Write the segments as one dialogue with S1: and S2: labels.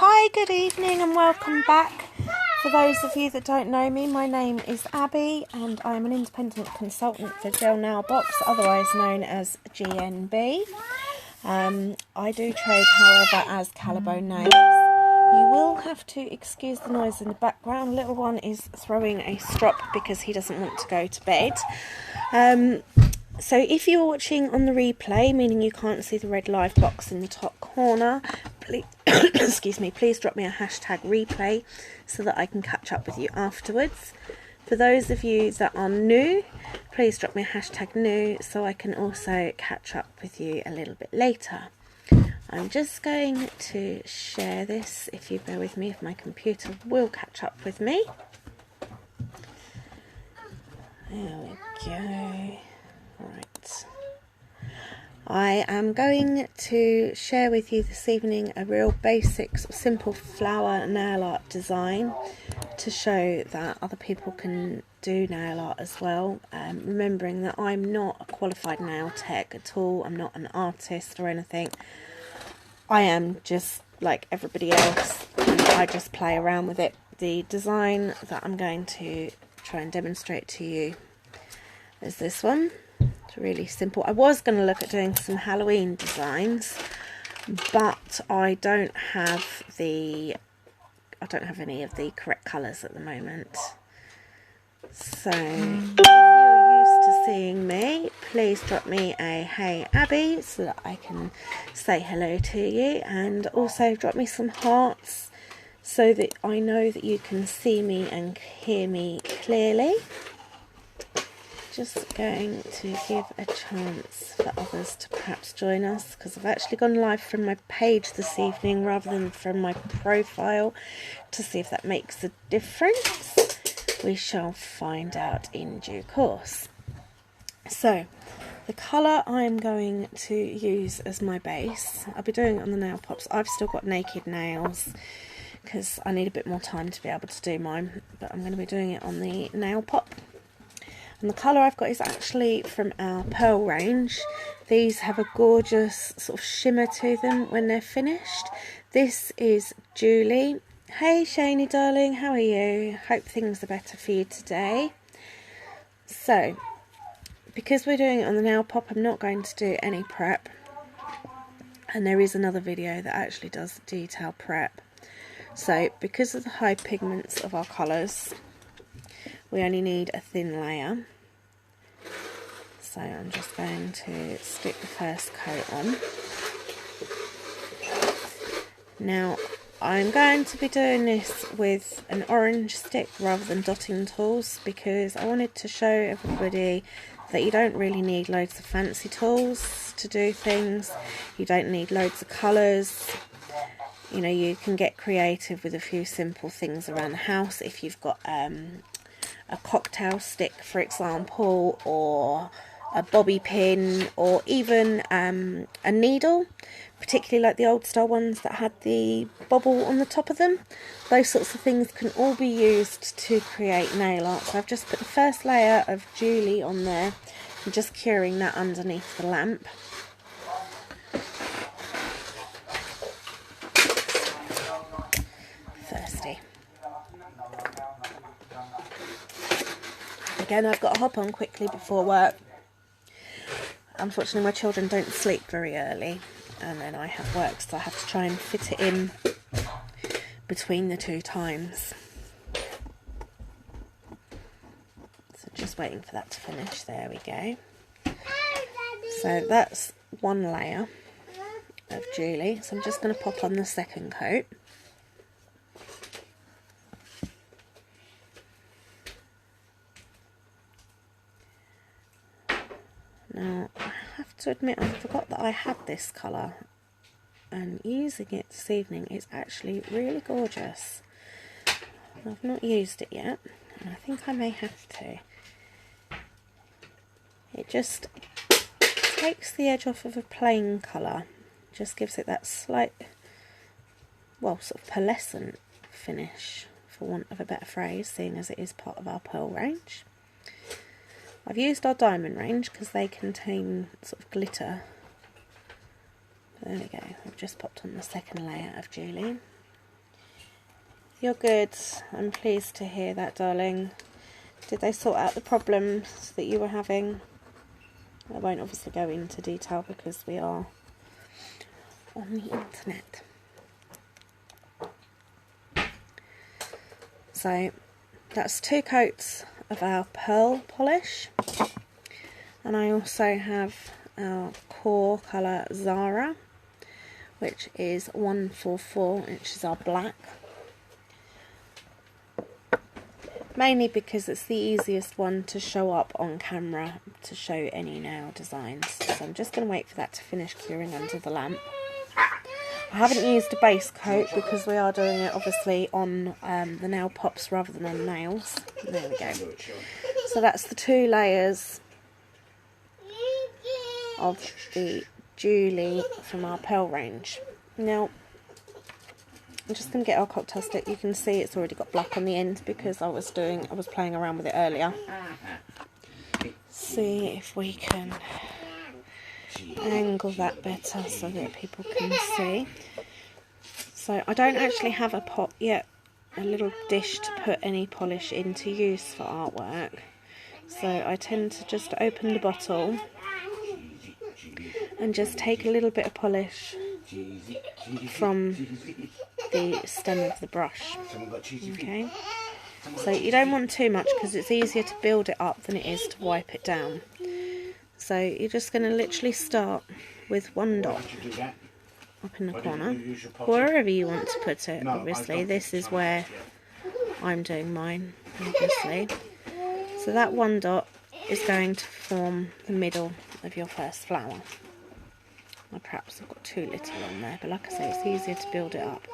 S1: Hi, good evening and welcome back. For those of you that don't know me, my name is Abby and I am an independent consultant for Gel Nail Box, otherwise known as GNB. I do trade, however, as Calibo Nails. You will have to excuse the noise in the background. Little one is throwing a strop because he doesn't want to go to bed. So if you're watching on the replay, meaning you can't see the red live box in the top corner, please, excuse me, please drop me a hashtag replay so that I can catch up with you afterwards. For those of you that are new, please drop me a hashtag new so I can also catch up with you a little bit later. I'm just going to share this, if you bear with me, if my computer will catch up with me. There we go. Right. I am going to share with you this evening a real basic, simple flower nail art design to show that other people can do nail art as well. Remembering that I'm not a qualified nail tech at all, I'm not an artist or anything. I am just like everybody else, and I just play around with it. The design that I'm going to try and demonstrate to you is this one. It's really simple. I was going to look at doing some Halloween designs, but I don't have any of the correct colours at the moment. So if you're used to seeing me, please drop me a hey Abby so that I can say hello to you, and also drop me some hearts so that I know that you can see me and hear me clearly. Just going to give a chance for others to perhaps join us, because I've actually gone live from my page this evening rather than from my profile, to see if that makes a difference. We shall find out in due course. So the colour I'm going to use as my base, I'll be doing it on the nail pops. I've still got naked nails because I need a bit more time to be able to do mine, but I'm going to be doing it on the nail pop. And the colour I've got is actually from our Pearl range. These have a gorgeous sort of shimmer to them when they're finished. This is Julie. Hey Shani darling, how are you? Hope things are better for you today. So, because we're doing it on the nail pop, I'm not going to do any prep. And there is another video that actually does detail prep. So, because of the high pigments of our colours, we only need a thin layer. So I'm just going to stick the first coat on. Now I'm going to be doing this with an orange stick rather than dotting tools, because I wanted to show everybody that you don't really need loads of fancy tools to do things. You don't need loads of colours. You know, you can get creative with a few simple things around the house. If you've got a cocktail stick, for example, or a bobby pin, or even a needle, particularly like the old style ones that had the bobble on the top of them. Those sorts of things can all be used to create nail art. So I've just put the first layer of Julie on there and just curing that underneath the lamp. Thirsty. Again, I've got to hop on quickly before work. Unfortunately, my children don't sleep very early, and then I have work, so I have to try and fit it in between the two times. So just waiting for that to finish. There we go. So that's one layer of Julie. So I'm just going to pop on the second coat. Now, I have to admit, I forgot that I had this colour, and using it this evening is actually really gorgeous. I've not used it yet, and I think I may have to. It just takes the edge off of a plain colour, just gives it that slight, well, sort of pearlescent finish, for want of a better phrase, seeing as it is part of our Pearl range. I've used our diamond range because they contain sort of glitter. There we go, I've just popped on the second layer of Julie. You're good. I'm pleased to hear that, darling. Did they sort out the problems that you were having? I won't obviously go into detail because we are on the internet. So that's 2 coats of our pearl polish, and I also have our core colour Zara, which is 144, which is our black. Mainly because it's the easiest one to show up on camera to show any nail designs. So I'm just going to wait for that to finish curing under the lamp. I haven't used a base coat because we are doing it obviously on the nail pops rather than on nails. There we go. So that's the 2 layers of the Julie from our pearl range. Now I'm just going to get our cocktail stick. You can see it's already got black on the end because I was playing around with it earlier. See if we can angle that better so that people can see. So I don't actually have a pot yet, a little dish to put any polish in to use for artwork. So I tend to just open the bottle and just take a little bit of polish from the stem of the brush. Okay, so you don't want too much because it's easier to build it up than it is to wipe it down. So you're just going to literally start with 1 dot up in the corner, wherever you want to put it. Obviously this is where I'm doing mine, obviously. So that 1 dot is going to form the middle of your first flower. Perhaps I've got too little on there, but like I say, it's easier to build it up.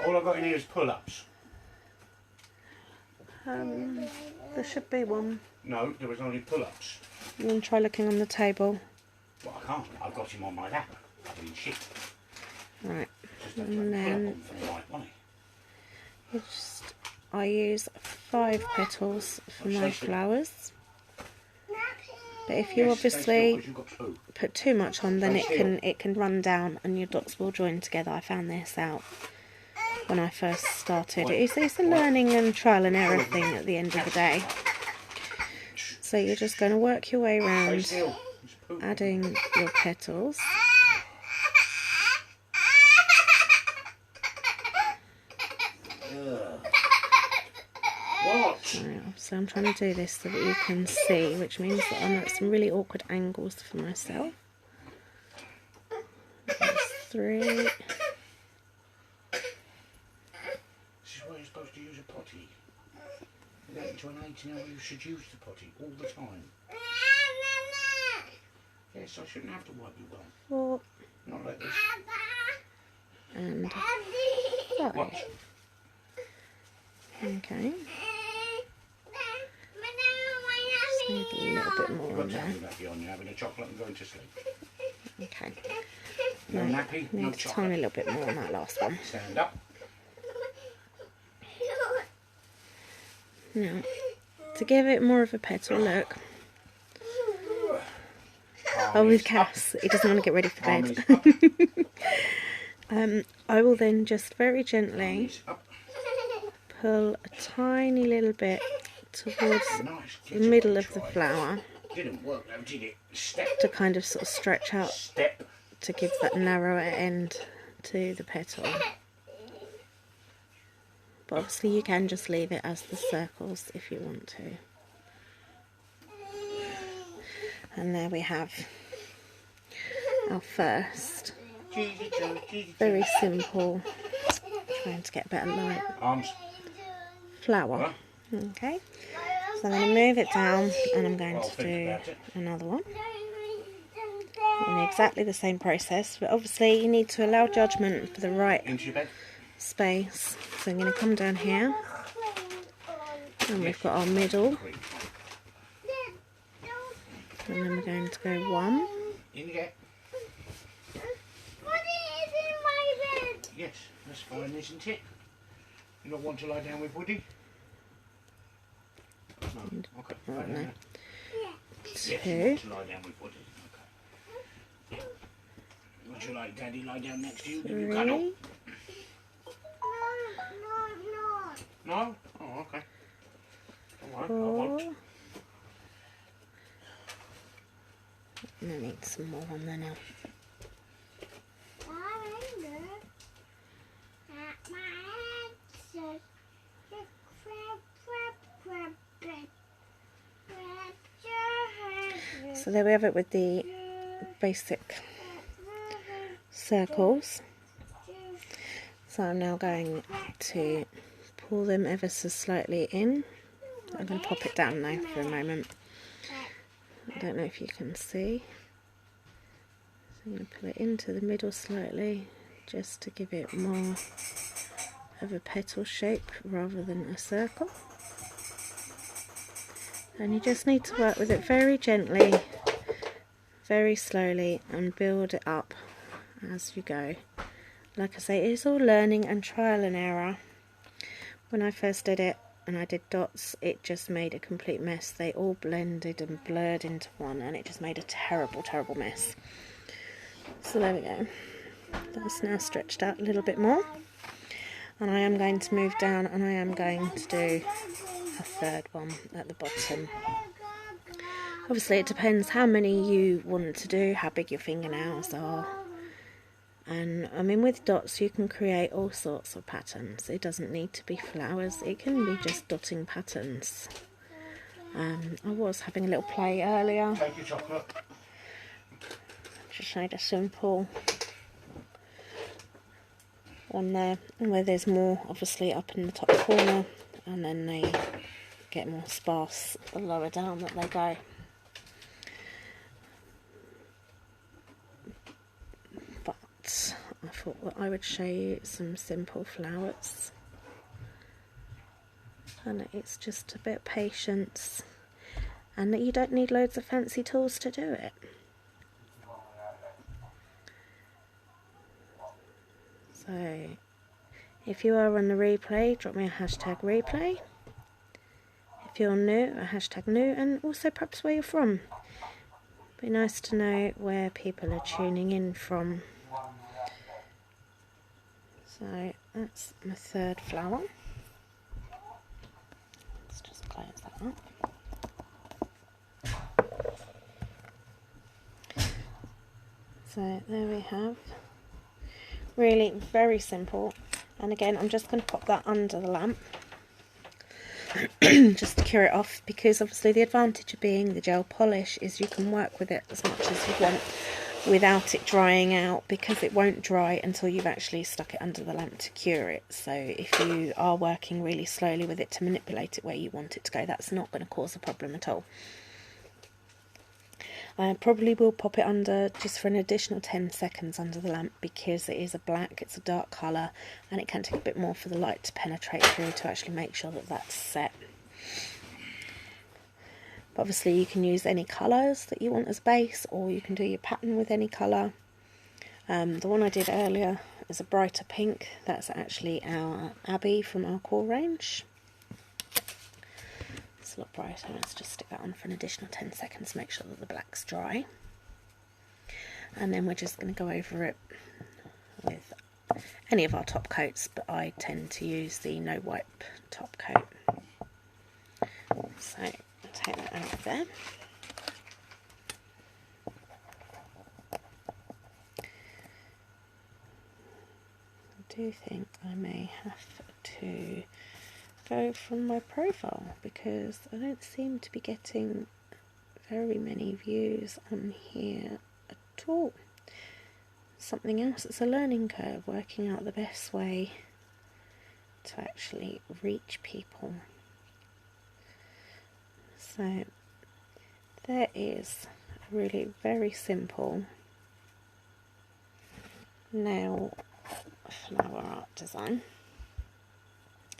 S2: All I've got in here is pull-ups.
S1: There should be one.
S2: No, there was only pull-ups.
S1: You want to try looking on the table?
S2: Well, I can't. I've got him on my lap. I've been shit.
S1: Right.
S2: And then
S1: I use 5 petals for my flowers. But if you obviously put too much on, then it can run down and your dots will join together. I found this out when I first started. It's a learning and trial and error thing at the end of the day. So you're just going to work your way around adding your petals. So I'm trying to do this so that you can see, which means that I'm at some really awkward angles for myself. That's 3.
S2: This is why you're supposed to use a potty. You get into an 18-year-old, you should use the potty all the time. Yes, I shouldn't have to wipe you well.
S1: 4.
S2: Not like this.
S1: And 5.
S2: Watch.
S1: Okay. Just need a little bit more on there.
S2: You're having a chocolate and going to sleep.
S1: Okay.
S2: No nappy, no
S1: need a tiny little bit more on that last one.
S2: Stand up.
S1: Now, to give it more of a petal look. Oh, with Cass, he doesn't want to get ready for bed. I will then just very gently pull a tiny little bit towards the middle of the flower to kind of sort of stretch out to give that narrower end to the petal. But obviously you can just leave it as the circles if you want to. And there we have our first very simple, trying to get better light, flower. Okay, so I'm going to move it down and I'm going to do another one in exactly the same process, but obviously you need to allow judgment for the right space. So I'm going to come down here and we've got our middle, and then we're going to go 1.
S2: Yes, that's fine, isn't it? You not want to lie down with Woody? No. Okay.
S1: Oh, no. 2.
S2: Yes, you want to lie down with Woody. Okay. Would you like Daddy lie down next to you?
S1: 3.
S2: No? Oh, okay. Alright, I
S1: 4.
S2: won't.
S1: And I need some more on there now. So there we have it with the basic circles. So I'm now going to pull them ever so slightly in. I'm going to pop it down now for a moment. I don't know if you can see. So I'm going to pull it into the middle slightly, just to give it more of a petal shape rather than a circle. And you just need to work with it very gently, very slowly, and build it up as you go. Like I say, it's all learning and trial and error. When I first did it and I did dots, it just made a complete mess. They all blended and blurred into one, and it just made a terrible, terrible mess. So there we go. That's now stretched out a little bit more. And I am going to move down, and I am going to do a third one at the bottom. Obviously it depends how many you want to do, how big your fingernails are. And I mean, with dots you can create all sorts of patterns. It doesn't need to be flowers, it can be just dotting patterns. I was having a little play earlier.
S2: Take your chocolate.
S1: Just made a simple one there, and where there's more obviously up in the top corner, and then they get more sparse the lower down that they go. But I thought that I would show you some simple flowers, and it's just a bit of patience, and that you don't need loads of fancy tools to do it. So if you are on the replay, drop me a hashtag replay. If you're new, a hashtag new, and also perhaps where you're from. Be nice to know where people are tuning in from. So that's my third flower. Let's just close that up. So there we have. Really very simple. And again, I'm just going to pop that under the lamp just to cure it off, because obviously the advantage of being the gel polish is you can work with it as much as you want without it drying out, because it won't dry until you've actually stuck it under the lamp to cure it. So if you are working really slowly with it to manipulate it where you want it to go, that's not going to cause a problem at all. I probably will pop it under just for an additional 10 seconds under the lamp, because it is a black, it's a dark colour, and it can take a bit more for the light to penetrate through to actually make sure that that's set. But obviously you can use any colours that you want as base, or you can do your pattern with any colour. The one I did earlier is a brighter pink. That's actually our Abbey from our core range. It's a lot brighter. Let's just stick that on for an additional 10 seconds, make sure that the black's dry. And then we're just going to go over it with any of our top coats, but I tend to use the no wipe top coat. So I'll take that out of there. I do think I may have to go from my profile, because I don't seem to be getting very many views on here at all. Something else, it's a learning curve, working out the best way to actually reach people. So there is a really very simple nail flower art design.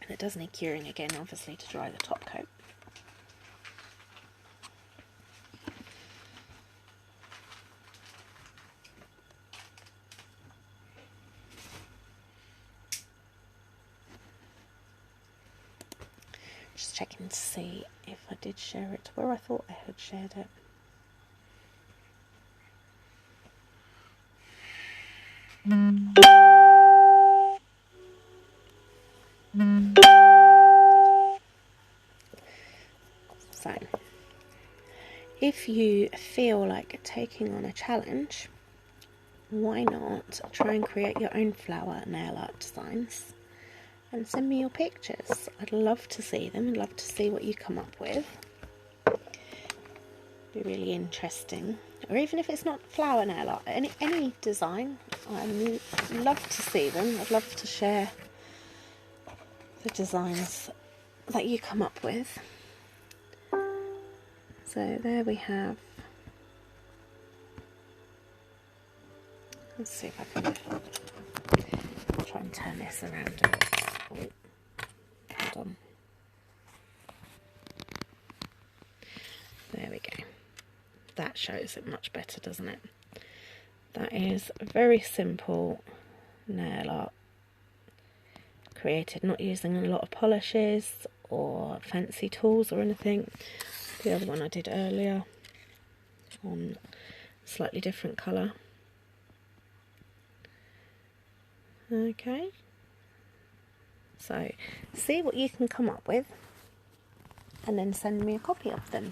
S1: And it does need curing again, obviously, to dry the top coat. Just checking to see if I did share it to where I thought I had shared it. if you feel like taking on a challenge, why not try and create your own flower nail art designs and send me your pictures. I'd love to see them. I'd love to see what you come up with. Be really interesting. Or even if it's not flower nail art, any design, I'd love to see them. I'd love to share the designs that you come up with. So there we have. Let's see if I can try and turn this around a bit. Oh, hold on. There we go. That shows it much better, doesn't it? That is a very simple nail art, created not using a lot of polishes or fancy tools or anything. The other one I did earlier on a slightly different colour. Okay, so see what you can come up with and then send me a copy of them.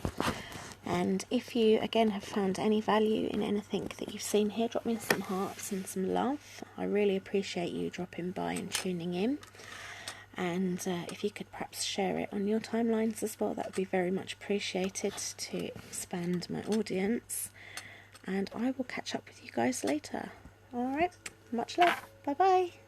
S1: And if you again have found any value in anything that you've seen here, drop me some hearts and some love. I really appreciate you dropping by and tuning in. And if you could perhaps share it on your timelines as well, that would be very much appreciated to expand my audience. And I will catch up with you guys later. Alright, much love. Bye bye.